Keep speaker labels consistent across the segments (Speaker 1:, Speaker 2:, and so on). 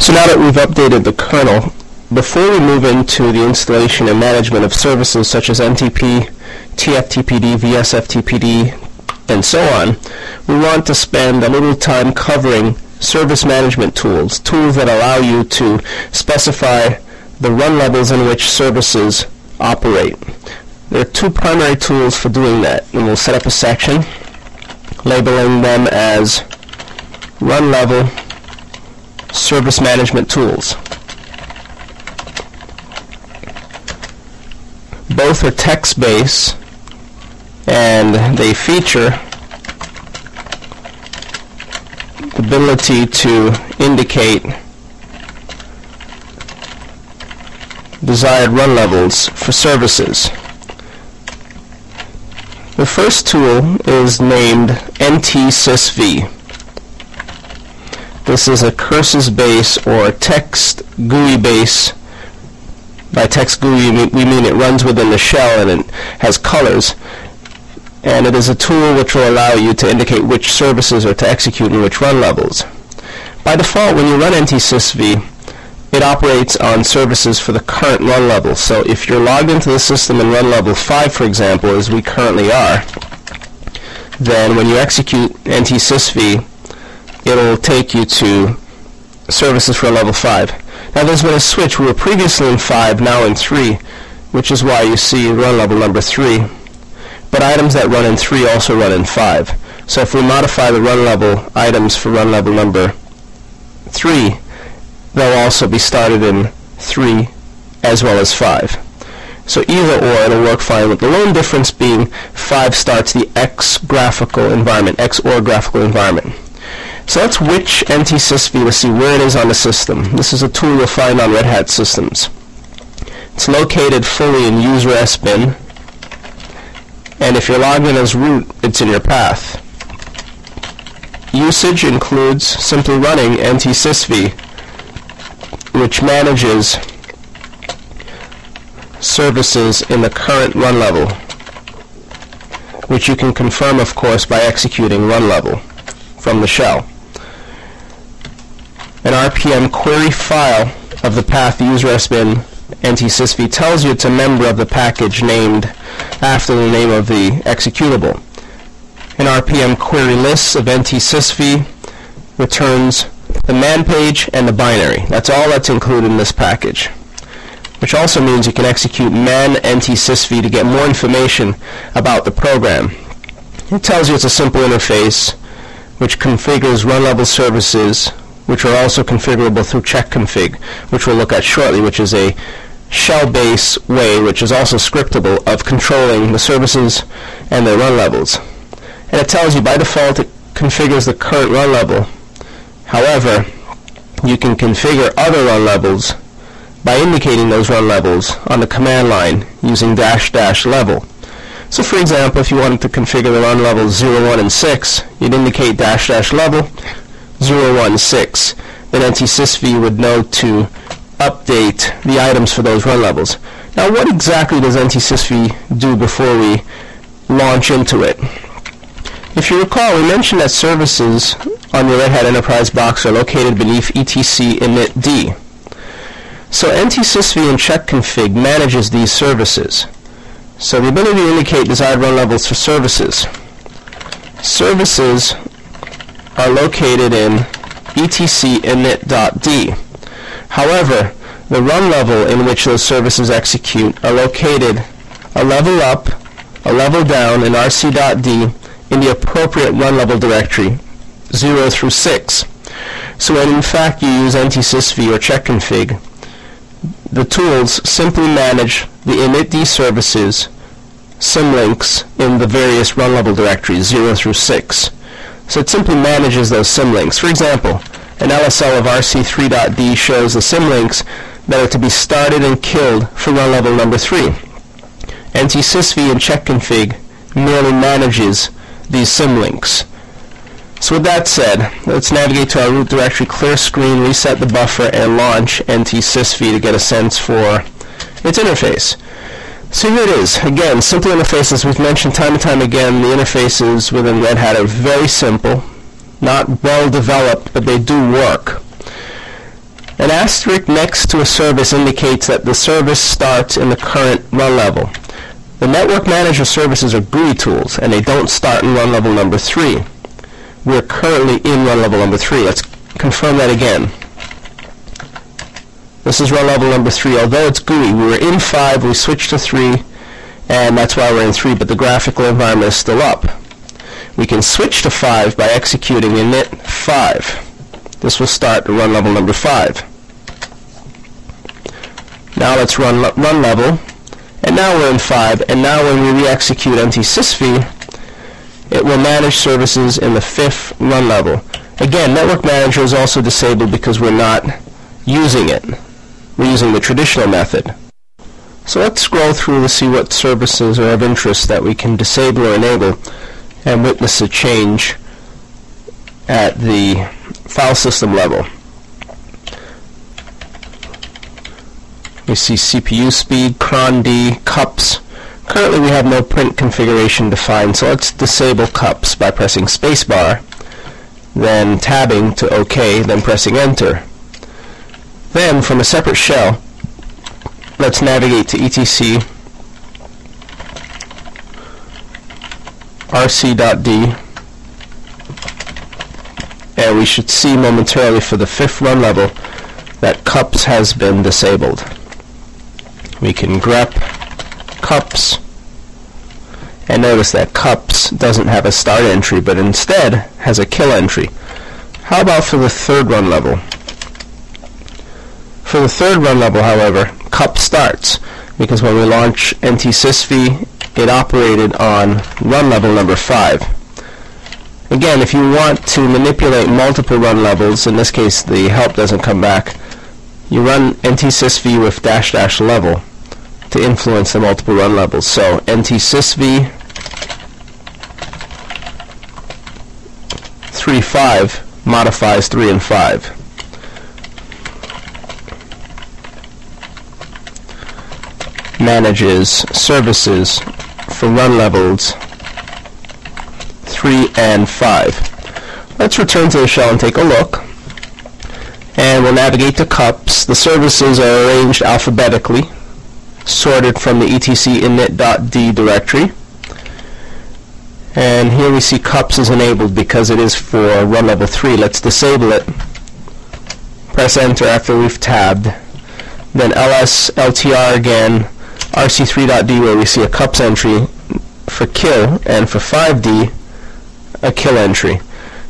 Speaker 1: So now that we've updated the kernel, before we move into the installation and management of services such as NTP, TFTPD, VSFTPD, and so on, we want to spend a little time covering service management tools, tools that allow you to specify the run levels in which services operate. There are two primary tools for doing that, and we'll set up a section labeling them as run level service management tools. Both are text-based, and they feature the ability to indicate desired run levels for services. The first tool is named NTSysv. This is a curses base or text GUI base. By text GUI we mean it runs within the shell and it has colors. And it is a tool which will allow you to indicate which services are to execute and which run levels. By default, when you run NTSysv, it operates on services for the current run level. So if you're logged into the system in run level 5, for example, as we currently are, then when you execute NTSysv, it'll take you to services for level 5. Now there's been a switch. We were previously in 5, now in 3, which is why you see run level number 3. But items that run in 3 also run in 5. So if we modify the run level items for run level number 3, they'll also be started in 3 as well as 5. So either or, it'll work fine, with the lone difference being 5 starts the X graphical environment, XOR graphical environment. So let's witch NTSysv to see where it is on the system. This is a tool you'll find on Red Hat systems. It's located fully in user sbin, and if you're logged in as root, it's in your path. Usage includes simply running NTSysv, which manages services in the current run level, which you can confirm, of course, by executing run level from the shell. An RPM query file of the path user-sbin NTSysv tells you it's a member of the package named after the name of the executable. An RPM query list of NTSysv returns the man page and the binary. That's all that's included in this package, which also means you can execute man NTSysv to get more information about the program. It tells you it's a simple interface which configures run level services, which are also configurable through Chkconfig, which we'll look at shortly, which is a shell-based way, which is also scriptable, of controlling the services and their run levels. And it tells you by default it configures the current run level. However, you can configure other run levels by indicating those run levels on the command line using --level. So for example, if you wanted to configure the run levels 0, 1, and 6, you'd indicate --level 0, 1, 6. Then NTSysv would know to update the items for those run levels. Now what exactly does NTSysv do before we launch into it? If you recall, we mentioned that services on your Red Hat Enterprise box are located beneath etc init-d. So NTSysv and Chkconfig manages these services. So the ability to indicate desired run levels for services. Services are located in etc init.d. However, the run level in which those services execute are located a level up, a level down in rc.d in the appropriate run level directory, 0 through 6. So when in fact you use NTSysv or Chkconfig, the tools simply manage the init-d services symlinks in the various run level directories, 0 through 6. So it simply manages those symlinks. For example, an LSL of rc3.d shows the symlinks that are to be started and killed for run level number 3. NTSysv and Chkconfig merely manages these symlinks. So with that said, let's navigate to our root directory, clear screen, reset the buffer, and launch NTSysv to get a sense for its interface. So here it is. Again, simple interfaces. We've mentioned time and time again, the interfaces within Red Hat are very simple, not well developed, but they do work. An asterisk next to a service indicates that the service starts in the current run level. The network manager services are GUI tools, and they don't start in run level number 3. We're currently in run level number 3. Let's confirm that again. This is run level number 3. Although it's GUI, we were in 5, we switched to 3, and that's why we're in 3, but the graphical environment is still up. We can switch to 5 by executing init 5. This will start to run level number 5. Now let's run level, and now we're in 5, and now when we re-execute NTSysv, it will manage services in the 5th run level. Again, Network Manager is also disabled because we're not using it. We're using the traditional method. So let's scroll through to see what services are of interest that we can disable or enable and witness a change at the file system level. We see CPU speed, cron D, cups. Currently we have no print configuration defined, so let's disable cups by pressing spacebar, then tabbing to OK, then pressing enter. Then from a separate shell, let's navigate to etc rc.d, and we should see momentarily for the 5th run level that cups has been disabled. We can grep cups, and notice that cups doesn't have a start entry, but instead has a kill entry. How about for the 3rd run level? For the 3rd run level, however, cup starts, because when we launch NTSysv, it operated on run level number 5. Again, if you want to manipulate multiple run levels, in this case the help doesn't come back, you run NTSysv with -- level to influence the multiple run levels. So NTSysv 3.5 modifies 3 and 5. Manages services for run levels 3 and 5. Let's return to the shell and take a look. And we'll navigate to cups. The services are arranged alphabetically, sorted from the etc init.d directory. And here we see cups is enabled because it is for run level 3. Let's disable it. Press enter after we've tabbed. Then ls ltr again, rc3.d where we see a cups entry for kill, and for 5d a kill entry.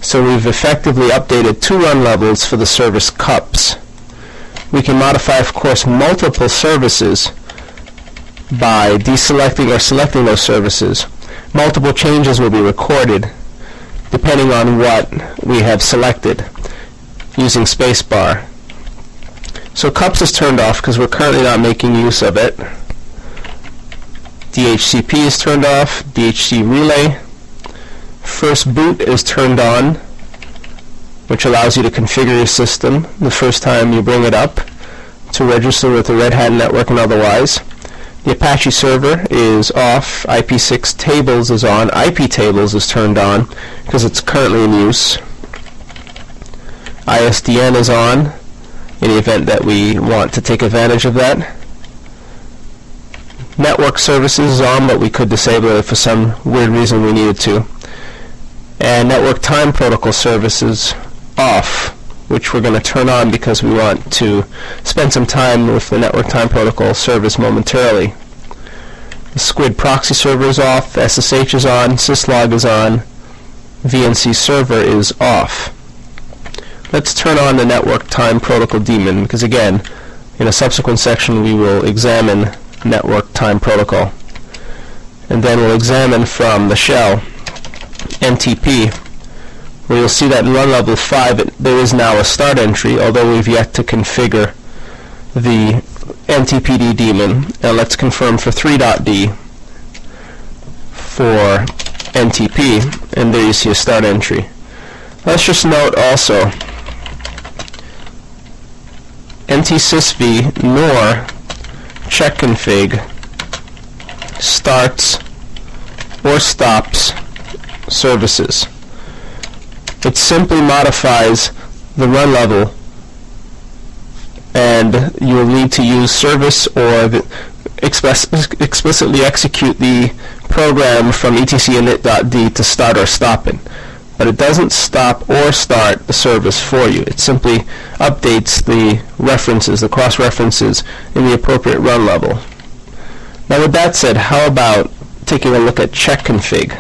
Speaker 1: So we've effectively updated 2 run levels for the service cups. We can modify, of course, multiple services by deselecting or selecting those services. Multiple changes will be recorded depending on what we have selected using spacebar. So cups is turned off because we're currently not making use of it. DHCP is turned off, DHC relay. First boot is turned on, which allows you to configure your system the first time you bring it up to register with the Red Hat network and otherwise. The Apache server is off, IP6 tables is on, IP tables is turned on because it's currently in use. ISDN is on in the event that we want to take advantage of that. Network services is on, but we could disable it if for some weird reason we needed to. And network time protocol services off, which we're going to turn on because we want to spend some time with the network time protocol service momentarily. The Squid proxy server is off, SSH is on, syslog is on, VNC server is off. Let's turn on the network time protocol daemon because, again, in a subsequent section we will examine network time protocol. And then we'll examine from the shell NTP, where you'll see that in run level 5 there is now a start entry, although we've yet to configure the NTPD daemon. Now let's confirm for 3.d for NTP, and there you see a start entry. Let's just note also NTSysv nor Chkconfig starts or stops services. It simply modifies the run level and you'll need to use service or explicitly execute the program from etc init.d to start or stop it. But it doesn't stop or start the service for you. It simply updates the references, the cross-references in the appropriate run level. Now with that said, how about taking a look at Chkconfig?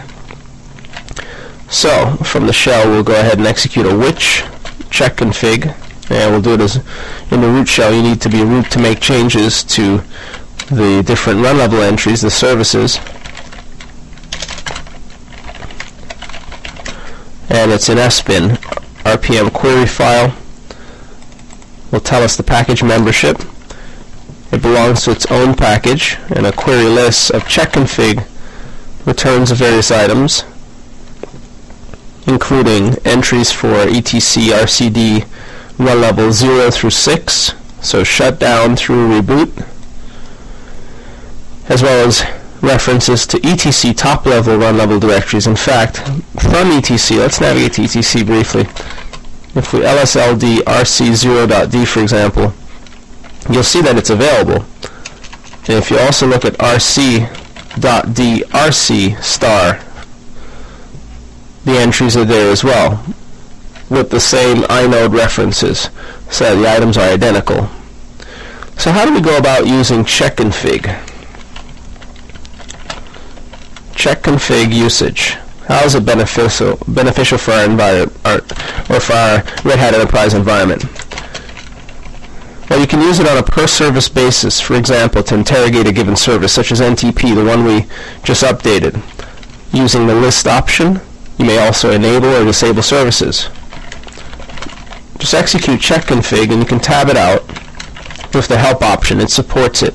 Speaker 1: So from the shell we'll go ahead and execute a which Chkconfig, and we'll do it as in the root shell. You need to be root to make changes to the different run level entries, the services. And it's an sbin RPM query file. Will tell us the package membership. It belongs to its own package, and a query list of Chkconfig returns the various items, including entries for etc RCD run level 0 through 6, so shutdown through reboot, as well as references to etc top level run level directories. In fact, from etc, let's navigate to etc briefly. If we lsld rc0.d, for example, you'll see that it's available. And if you also look at rc.d rc star, the entries are there as well, with the same inode references, so the items are identical. So how do we go about using Chkconfig? Chkconfig usage. How is it beneficial for our environment, or for our Red Hat Enterprise environment? Well, you can use it on a per service basis, for example, to interrogate a given service, such as NTP, the one we just updated. Using the list option, you may also enable or disable services. Just execute Chkconfig and you can tab it out with the help option. It supports it.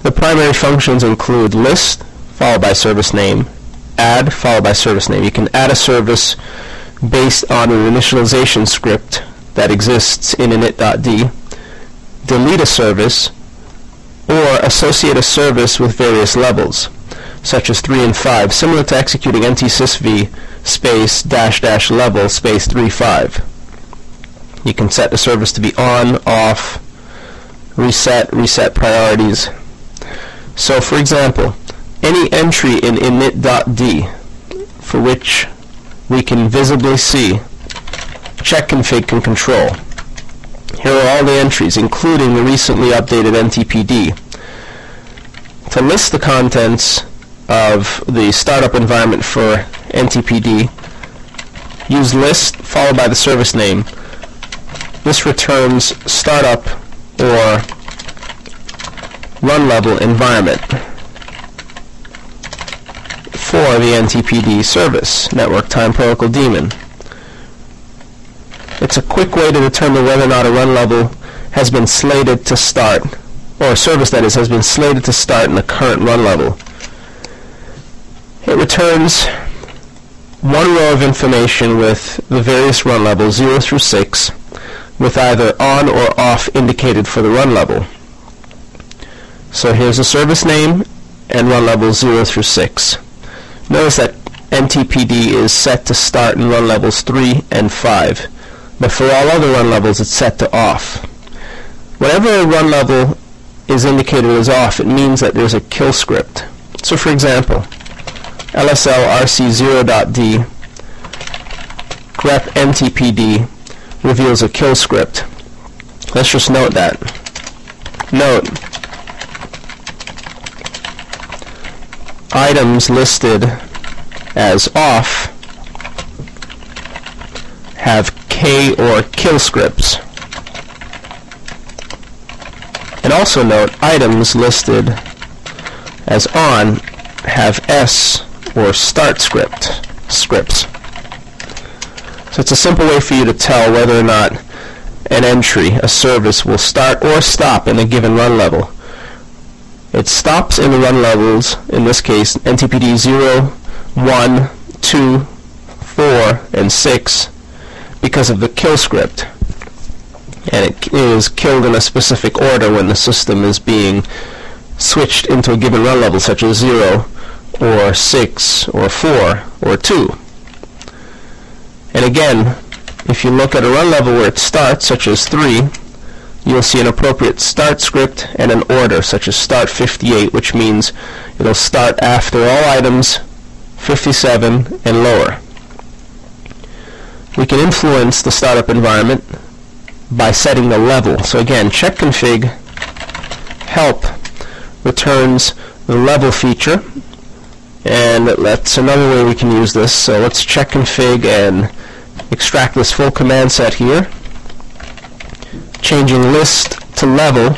Speaker 1: The primary functions include list followed by service name, add followed by service name. You can add a service based on an initialization script that exists in init.d, delete a service, or associate a service with various levels, such as 3 and 5, similar to executing NTSysv space -- level space 3.5. You can set the service to be on, off, reset priorities. So for example, any entry in init.d for which we can visibly see, Chkconfig can control. Here are all the entries, including the recently updated NTPD. To list the contents of the startup environment for NTPD, use list followed by the service name. This returns startup or run level environment for the NTPD service, Network Time Protocol Daemon. It's a quick way to determine whether or not a run level has been slated to start, or a service that is has been slated to start in the current run level. It returns one row of information with the various run levels 0 through 6, with either on or off indicated for the run level. So here's the service name and run levels 0 through 6. Notice that NTPD is set to start in run levels 3 and 5, but for all other run levels it's set to off. Whenever a run level is indicated as off, it means that there's a kill script. So for example, lsl rc0.d grep NTPD reveals a kill script. Let's just note that. Note, items listed as off have K or kill scripts. And also note, items listed as on have S or start scripts. So it's a simple way for you to tell whether or not an entry, a service, will start or stop in a given run level. It stops in the run levels, in this case NTPD 0, 1, 2, 4, and 6, because of the kill script. And it is killed in a specific order when the system is being switched into a given run level, such as 0, or 6, or 4, or 2. And again, if you look at a run level where it starts, such as 3, you'll see an appropriate start script and an order, such as start 58, which means it'll start after all items 57 and lower. We can influence the startup environment by setting the level. So again, Chkconfig help returns the level feature, and that's another way we can use this. So let's Chkconfig and extract this full command set here, changing list to level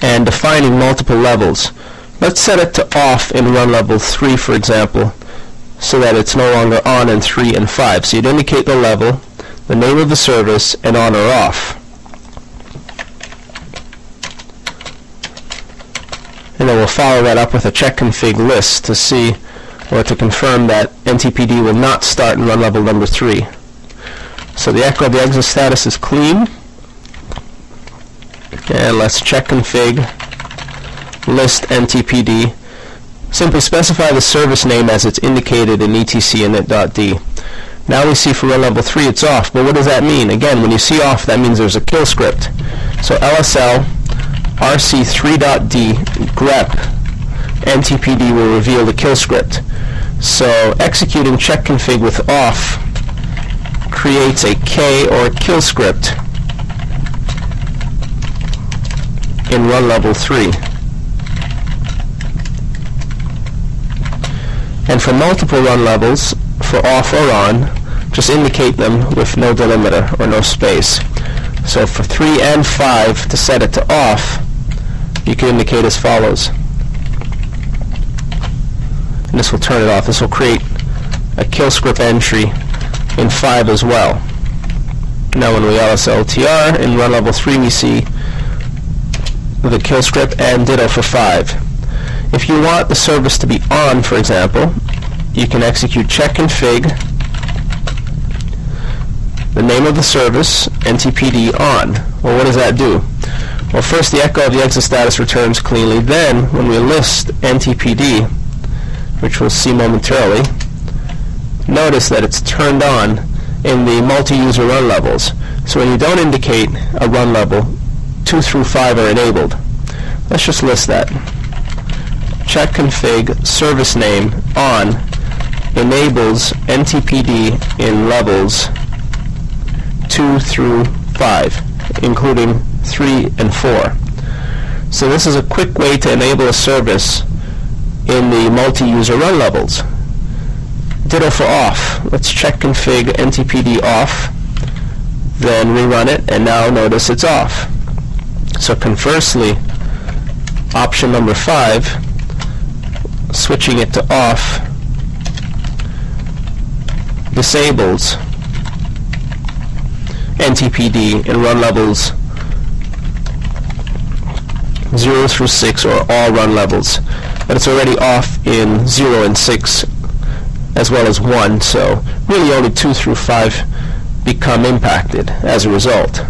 Speaker 1: and defining multiple levels. Let's set it to off in run level 3, for example, so that it's no longer on in 3 and 5. So you'd indicate the level, the name of the service, and on or off. And then we'll follow that up with a Chkconfig list to see or to confirm that NTPD will not start in run level number 3. So the echo of the exit status is clean. And let's Chkconfig list NTPD. Simply specify the service name as it's indicated in etc init.d. Now we see for run level 3 it's off, but what does that mean? Again, when you see off, that means there's a kill script. So LSL rc3.d grep NTPD will reveal the kill script. So executing Chkconfig with off creates a K or a kill script in run level 3. And for multiple run levels, for off or on, just indicate them with no delimiter or no space. So for 3 and 5, to set it to off, you can indicate as follows. And this will turn it off. This will create a kill script entry in 5 as well. Now when we LSLTR in run level 3, we see the kill script, and ditto for 5. If you want the service to be on, for example, you can execute Chkconfig, the name of the service, NTPD on. Well, what does that do? Well, first the echo of the exit status returns cleanly. Then, when we list NTPD, which we'll see momentarily, notice that it's turned on in the multi-user run levels. So when you don't indicate a run level, 2 through 5 are enabled. Let's just list that. Chkconfig service name on enables NTPD in levels 2 through 5, including 3 and 4. So this is a quick way to enable a service in the multi-user run levels. Ditto for off. Let's Chkconfig NTPD off, then rerun it, and now notice it's off. So conversely, option number 5, switching it to off, disables NTPD in run levels 0 through 6, or all run levels. But it's already off in 0 and 6 as well as 1, so really only 2 through 5 become impacted as a result.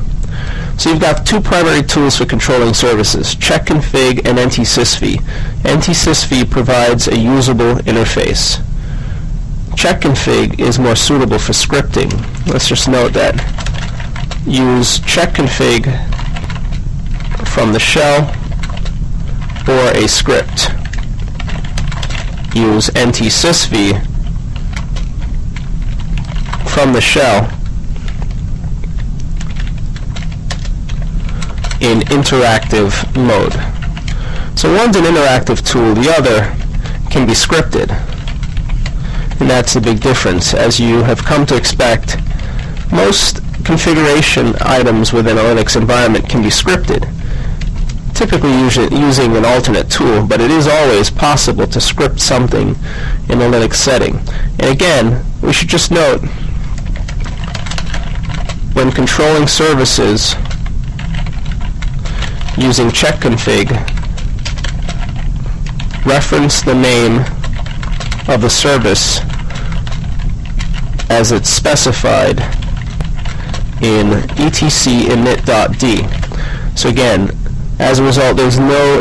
Speaker 1: So you've got 2 primary tools for controlling services, Chkconfig and NTSysv. NTSysv provides a usable interface. Chkconfig is more suitable for scripting. Let's just note that. Use Chkconfig from the shell or a script. Use NTSysv from the shell in interactive mode. So one's an interactive tool, the other can be scripted. And that's the big difference. As you have come to expect, most configuration items within a Linux environment can be scripted, typically using an alternate tool, but it is always possible to script something in a Linux setting. And again, we should just note, when controlling services using Chkconfig, reference the name of the service as it's specified in etc init.d. So again, as a result, there's no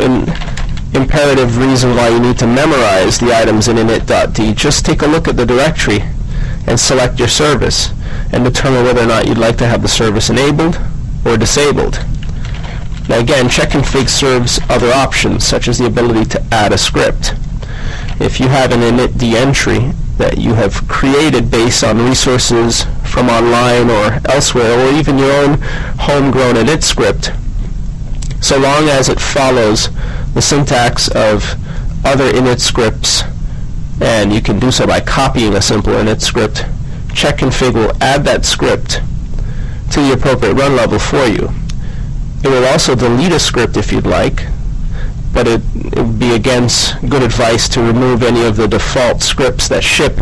Speaker 1: imperative reason why you need to memorize the items in init.d. Just take a look at the directory and select your service and determine whether or not you'd like to have the service enabled or disabled. Now again, Chkconfig serves other options, such as the ability to add a script. If you have an initd entry that you have created based on resources from online or elsewhere, or even your own homegrown init script, so long as it follows the syntax of other init scripts, and you can do so by copying a simple init script, Chkconfig will add that script to the appropriate run level for you. It will also delete a script if you'd like, but it would be against good advice to remove any of the default scripts that ship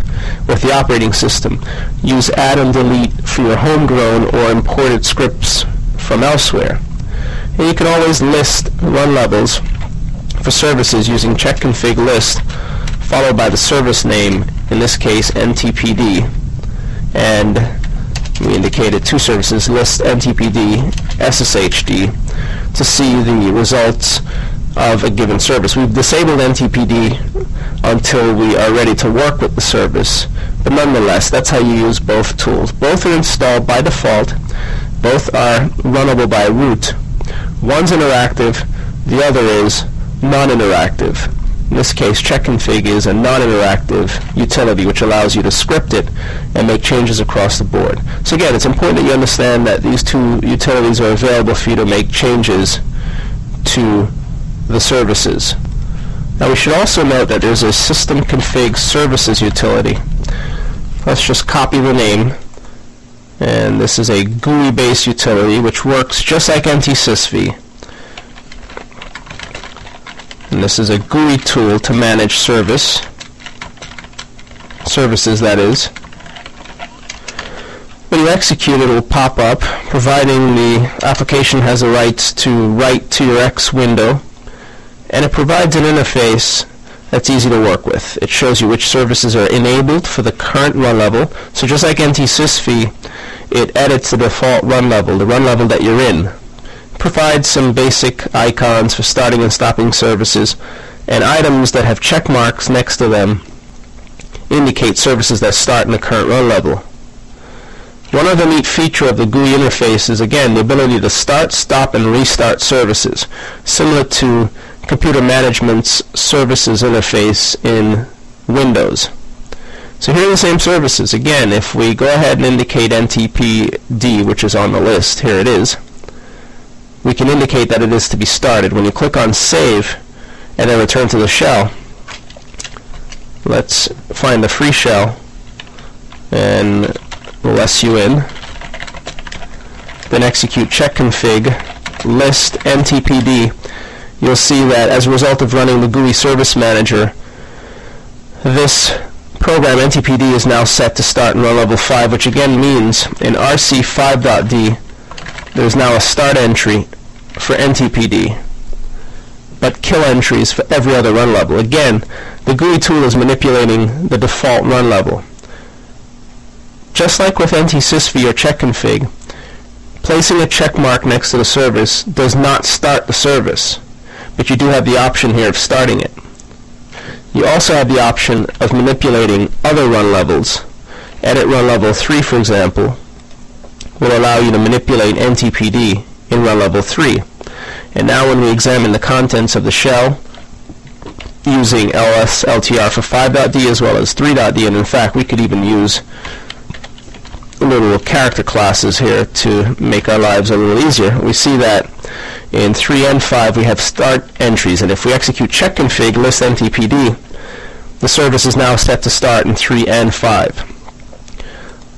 Speaker 1: with the operating system. Use add and delete for your homegrown or imported scripts from elsewhere. And you can always list run levels for services using Chkconfig list followed by the service name, in this case NTPD, and we indicated two services, list NTPD, SSHD, to see the results of a given service. We've disabled NTPD until we are ready to work with the service, but nonetheless, that's how you use both tools. Both are installed by default, both are runnable by root. One's interactive, the other is non-interactive. In this case, Chkconfig is a non-interactive utility which allows you to script it and make changes across the board. So again, it's important that you understand that these two utilities are available for you to make changes to the services. Now we should also note that there's a system config services utility. Let's just copy the name, and this is a GUI based utility which works just like NTSysv. And this is a GUI tool to manage services, that is. When you execute it, will pop up, providing the application has the rights to write to your X window, and it provides an interface that's easy to work with. It shows you which services are enabled for the current run level. So just like NTSysv, it edits the default run level, the run level that you're in. Provides some basic icons for starting and stopping services, and items that have check marks next to them indicate services that start in the current run level. One other neat feature of the GUI interface is, again, the ability to start, stop, and restart services, similar to computer management's services interface in Windows. So here are the same services. Again, if we go ahead and indicate NTPD, which is on the list, here it is, we can indicate that it is to be started. When you click on Save and then return to the shell, let's find the free shell and we'll SU in, then execute Chkconfig list NTPD. You'll see that as a result of running the GUI Service Manager, this program NTPD is now set to start in run level 5, which again means in RC5.d there's now a start entry for NTPD, but kill entries for every other run level. Again, the GUI tool is manipulating the default run level. Just like with NTSysv or Chkconfig, placing a check mark next to the service does not start the service, but you do have the option here of starting it. You also have the option of manipulating other run levels. Edit run level 3, for example, will allow you to manipulate NTPD in run level 3. And now when we examine the contents of the shell using LSLTR for 5.d as well as 3.d, and in fact we could even use little character classes here to make our lives a little easier, we see that in 3 and 5 we have start entries, and if we execute Chkconfig list NTPD, the service is now set to start in 3 and 5.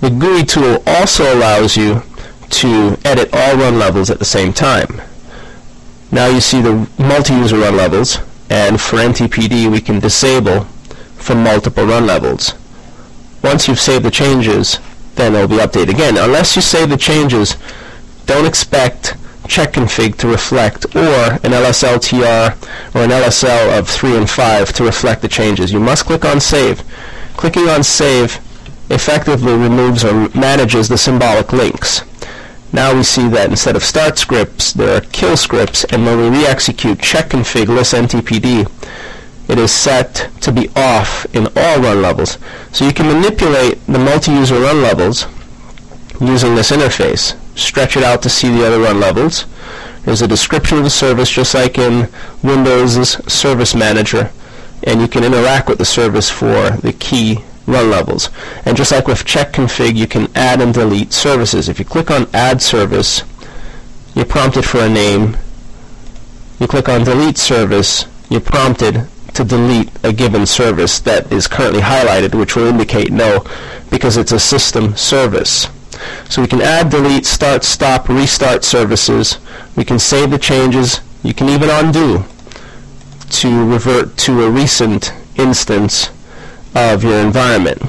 Speaker 1: The GUI tool also allows you to edit all run levels at the same time. Now you see the multi-user run levels, and for NTPD we can disable for multiple run levels. Once you've saved the changes, then they'll be updated again. Unless you save the changes, don't expect Chkconfig to reflect, or an LSLTR or an LSL of 3 and 5 to reflect the changes. You must click on Save. Clicking on Save effectively removes or manages the symbolic links. Now we see that instead of start scripts, there are kill scripts, and when we re-execute Chkconfig list NTPD, it is set to be off in all run levels. So you can manipulate the multi-user run levels using this interface. Stretch it out to see the other run levels. There's a description of the service, just like in Windows' Service Manager, and you can interact with the service for the key run levels. And just like with Chkconfig, you can add and delete services. If you click on Add Service, you're prompted for a name. You click on Delete Service, you're prompted to delete a given service that is currently highlighted, which will indicate no, because it's a system service. So we can add, delete, start, stop, restart services. We can save the changes. You can even undo to revert to a recent instance of your environment.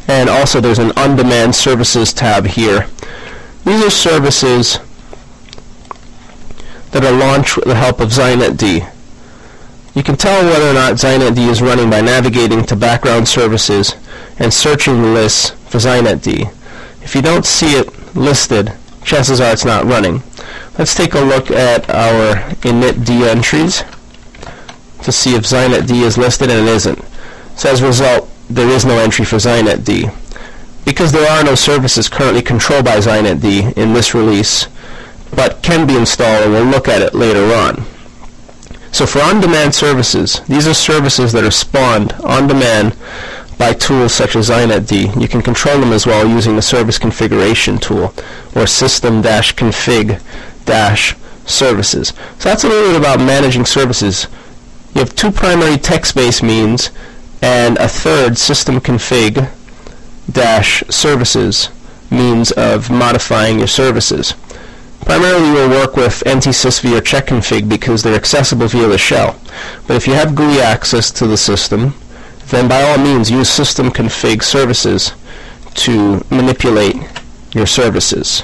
Speaker 1: And also there's an On-Demand Services tab here. These are services that are launched with the help of XynetD. You can tell whether or not XynetD is running by navigating to background services and searching the lists for XynetD. If you don't see it listed, chances are it's not running. Let's take a look at our initd entries to see if XynetD is listed, and it isn't. So as a result, there is no entry for XynetD. Because there are no services currently controlled by XynetD in this release, but can be installed, and we'll look at it later on. So for on-demand services, these are services that are spawned on demand by tools such as XynetD. You can control them as well using the service configuration tool, or system-config-services. So that's a little bit about managing services. You have two primary text-based means and a third system config-services means of modifying your services. Primarily we'll work with NTSysv or Chkconfig because they're accessible via the shell. But if you have GUI access to the system, then by all means use system config services to manipulate your services.